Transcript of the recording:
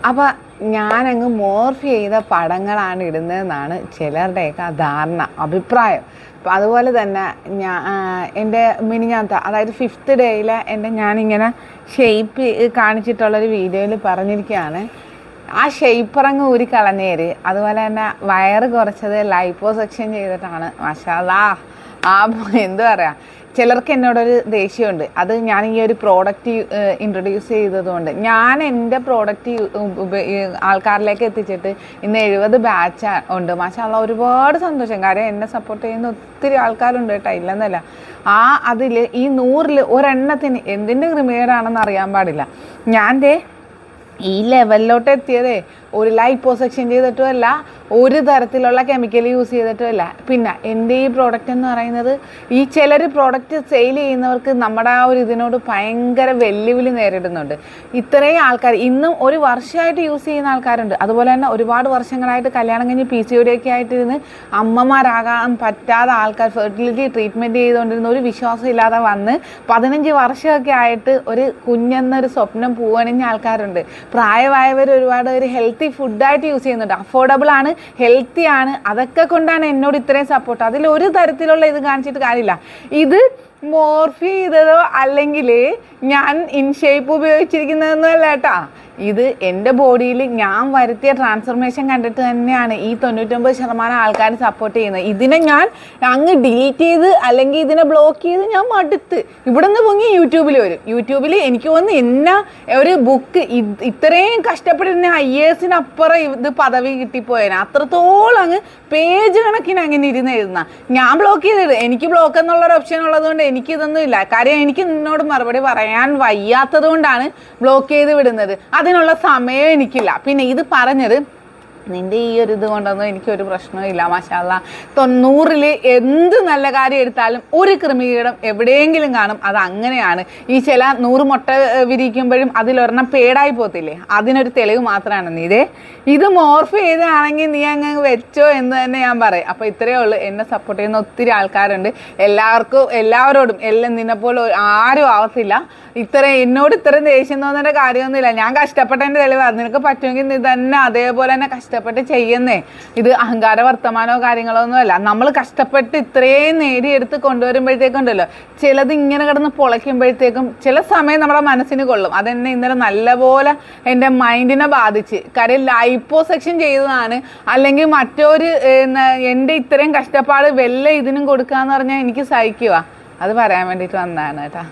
അപ്പോൾ ഞാനങ്ങ് മോർഫ് ചെയ്ത പടങ്ങളാണ് ഇടുന്നതെന്നാണ് ചിലരുടെയൊക്കെ ധാരണ, അഭിപ്രായം. അപ്പോൾ അതുപോലെ തന്നെ എൻ്റെ മിനിഞ്ഞാത്ത, അതായത് 5th ഡേയിൽ ഞാനിങ്ങനെ ഷെയ്പ്പ് കാണിച്ചിട്ടുള്ളൊരു വീഡിയോയിൽ പറഞ്ഞിരിക്കുകയാണ്, ആ ഷെയ്പ്പറങ്ങ് ഊരി കളഞ്ഞേര്. അതുപോലെ തന്നെ വയറ് കുറച്ചത് ലൈപ്പോസെക്ഷൻ ചെയ്തിട്ടാണ്. മാഷാ അല്ലാഹ്. എന്താ പറയുക, ചിലർക്ക് എന്നോടൊരു ദേഷ്യമുണ്ട്. അത് ഞാൻ ഈ ഒരു പ്രോഡക്റ്റ് ഇൻട്രൊഡ്യൂസ് ചെയ്തതുകൊണ്ട്. ഞാൻ എൻ്റെ പ്രോഡക്റ്റ് ആൾക്കാരിലേക്ക് എത്തിച്ചിട്ട് ഇന്ന് 70 ബാച്ച് ഉണ്ട്. മാഷാ അല്ലാഹ്, ഒരുപാട് സന്തോഷം. കാര്യം എന്നെ സപ്പോർട്ട് ചെയ്യുന്ന ഒത്തിരി ആൾക്കാരുണ്ട് കേട്ടോ, ഇല്ലെന്നല്ല. അതിൽ ഈ 100-ൽ ഒരെണ്ണത്തിന് എന്തിൻ്റെ ക്രിമിനേഡാണെന്ന് അറിയാൻ പാടില്ല. ഞാൻ ഈ ലെവലിലോട്ട് എത്തിയതേ ഒരു ലൈപ്പോസെക്ഷൻ ചെയ്തിട്ടുമല്ല, ഒരു തരത്തിലുള്ള കെമിക്കൽ യൂസ് ചെയ്തിട്ടുമല്ല. പിന്നെ എൻ്റെ ഈ പ്രോഡക്റ്റ് എന്ന് പറയുന്നത്, ഈ ചിലർ പ്രോഡക്റ്റ് സെയിൽ ചെയ്യുന്നവർക്ക് നമ്മുടെ ആ ഒരു ഇതിനോട് ഭയങ്കര വെല്ലുവിളി നേരിടുന്നുണ്ട്. ഇത്രയും ആൾക്കാർ ഇന്നും ഒരു വർഷമായിട്ട് യൂസ് ചെയ്യുന്ന ആൾക്കാരുണ്ട്. അതുപോലെ തന്നെ ഒരുപാട് വർഷങ്ങളായിട്ട് കല്യാണം കഴിഞ്ഞ് PCOD ഒക്കെ ആയിട്ടിരുന്ന് അമ്മമാരാകാൻ പറ്റാതെ ആൾക്കാർ ഫെർട്ടിലിറ്റി ട്രീറ്റ്മെൻറ്റ് ചെയ്തുകൊണ്ടിരുന്ന ഒരു വിശ്വാസം ഇല്ലാതെ വന്ന് 15 വർഷമൊക്കെ ആയിട്ട് ഒരു കുഞ്ഞെന്നൊരു സ്വപ്നം പൂവണിഞ്ഞ ആൾക്കാരുണ്ട്. പ്രായമായവർ ഒരുപാട് ഒരു ഹെൽത്തി ഫുഡായിട്ട് യൂസ് ചെയ്യുന്നുണ്ട്. അഫോർഡബിൾ ആണ്, ഹെൽത്തി ആണ്. അതൊക്കെ കൊണ്ടാണ് എന്നോട് ഇത്രയും സപ്പോർട്ട്. അതിലൊരു തരത്തിലുള്ള ഇത് കാണിച്ചിട്ട് കാര്യമില്ല. ഇത് മോർഫ് ചെയ്തതോ അല്ലെങ്കിൽ ഞാൻ ഇൻഷേപ്പ് ഉപയോഗിച്ചിരിക്കുന്നതൊന്നും അല്ല കേട്ടാ. ഇത് എൻ്റെ ബോഡിയിൽ ഞാൻ വരുത്തിയ ട്രാൻസ്ഫർമേഷൻ കണ്ടിട്ട് തന്നെയാണ് ഈ 99% ആൾക്കാർ സപ്പോർട്ട് ചെയ്യുന്നത്. ഇതിനെ ഞാൻ അങ്ങ് ഡിലീറ്റ് ചെയ്ത് അല്ലെങ്കിൽ ഇതിനെ ബ്ലോക്ക് ചെയ്ത് ഞാൻ മടുത്ത് ഇവിടെ നിന്ന് പൊങ്ങി യൂട്യൂബിൽ വരും. യൂട്യൂബിൽ എനിക്ക് തോന്നുന്നു ഒരു ബുക്ക് ഇത്രയും കഷ്ടപ്പെട്ടിരുന്ന IASനപ്പുറം ഇത് പദവി കിട്ടിപ്പോയേനെ. അത്രത്തോളം അങ്ങ് പേജ് കണക്കിന് അങ്ങനെ ഇരുന്ന് എഴുതുന്ന ഞാൻ ബ്ലോക്ക് ചെയ്തിട്ട്, എനിക്ക് ബ്ലോക്ക് എന്നുള്ളൊരു ഓപ്ഷൻ ഉള്ളതുകൊണ്ട് എനിക്കിതൊന്നും ഇല്ല. കാര്യം എനിക്ക് നിന്നോട് മറുപടി പറയാൻ വയ്യാത്തത് കൊണ്ടാണ് ബ്ലോക്ക് ചെയ്ത് വിടുന്നത്. അതിനുള്ള സമയം എനിക്കില്ല. പിന്നെ ഇത് പറഞ്ഞത് നിൻ്റെ ഈ ഒരു ഇത് കൊണ്ടൊന്നും എനിക്കൊരു പ്രശ്നവും ഇല്ല. മാഷാ അല്ലാഹ്. 90-ൽ എന്ത് നല്ല കാര്യം എടുത്താലും ഒരു ക്രിമികീടം എവിടെയെങ്കിലും കാണും. അത് അങ്ങനെയാണ്. ഈ ചില 100 മുട്ട വിരിക്കുമ്പോഴും അതിലൊരെണ്ണം പേടായി പോകത്തില്ലേ, അതിനൊരു തെളിവ് മാത്രമാണ് ഇത് മോർഫ് ചെയ്താണെങ്കിൽ നീ അങ്ങ് വെച്ചോ എന്ന് തന്നെ ഞാൻ പറയും. അപ്പോൾ ഇത്രയേ ഉള്ളൂ. എന്നെ സപ്പോർട്ട് ചെയ്യുന്ന ഒത്തിരി ആൾക്കാരുണ്ട്. എല്ലാവരോടും നിന്നെപ്പോലെ ആരും ആവത്തില്ല. എന്നോട് ഇത്രയും ദേഷ്യം തോന്നേണ്ട കാര്യമൊന്നുമില്ല. ഞാൻ കഷ്ടപ്പെട്ടതിൻ്റെ തെളിവാണ്. നിനക്ക് പറ്റുമെങ്കിൽ നീ തന്നെ അതേപോലെ തന്നെ കഷ്ടപ്പെട്ട് ചെയ്യുന്നേ. ഇത് അഹങ്കാര വർത്തമാനോ കാര്യങ്ങളോ ഒന്നുമല്ല. നമ്മൾ കഷ്ടപ്പെട്ട് ഇത്രയും നേടിയെടുത്ത് കൊണ്ടുവരുമ്പോഴത്തേക്കുണ്ടല്ലോ, ചിലത് ഇങ്ങനെ കിടന്ന് പൊളയ്ക്കുമ്പോഴത്തേക്കും ചില സമയം നമ്മുടെ മനസ്സിന് കൊള്ളും. അതെന്നെ ഇന്നലെ നല്ലപോലെ എൻ്റെ മൈൻഡിനെ ബാധിച്ച്. കാര്യം ലൈപ്പോസെക്ഷൻ ചെയ്തതാണ്. അല്ലെങ്കിൽ മറ്റൊരു എൻ്റെ ഇത്രയും കഷ്ടപ്പാട് ഇതിനും കൊടുക്കുക എന്ന് പറഞ്ഞാൽ എനിക്ക് സഹിക്കുക. അത് പറയാൻ വേണ്ടിയിട്ട് വന്നതാണ് കേട്ടോ.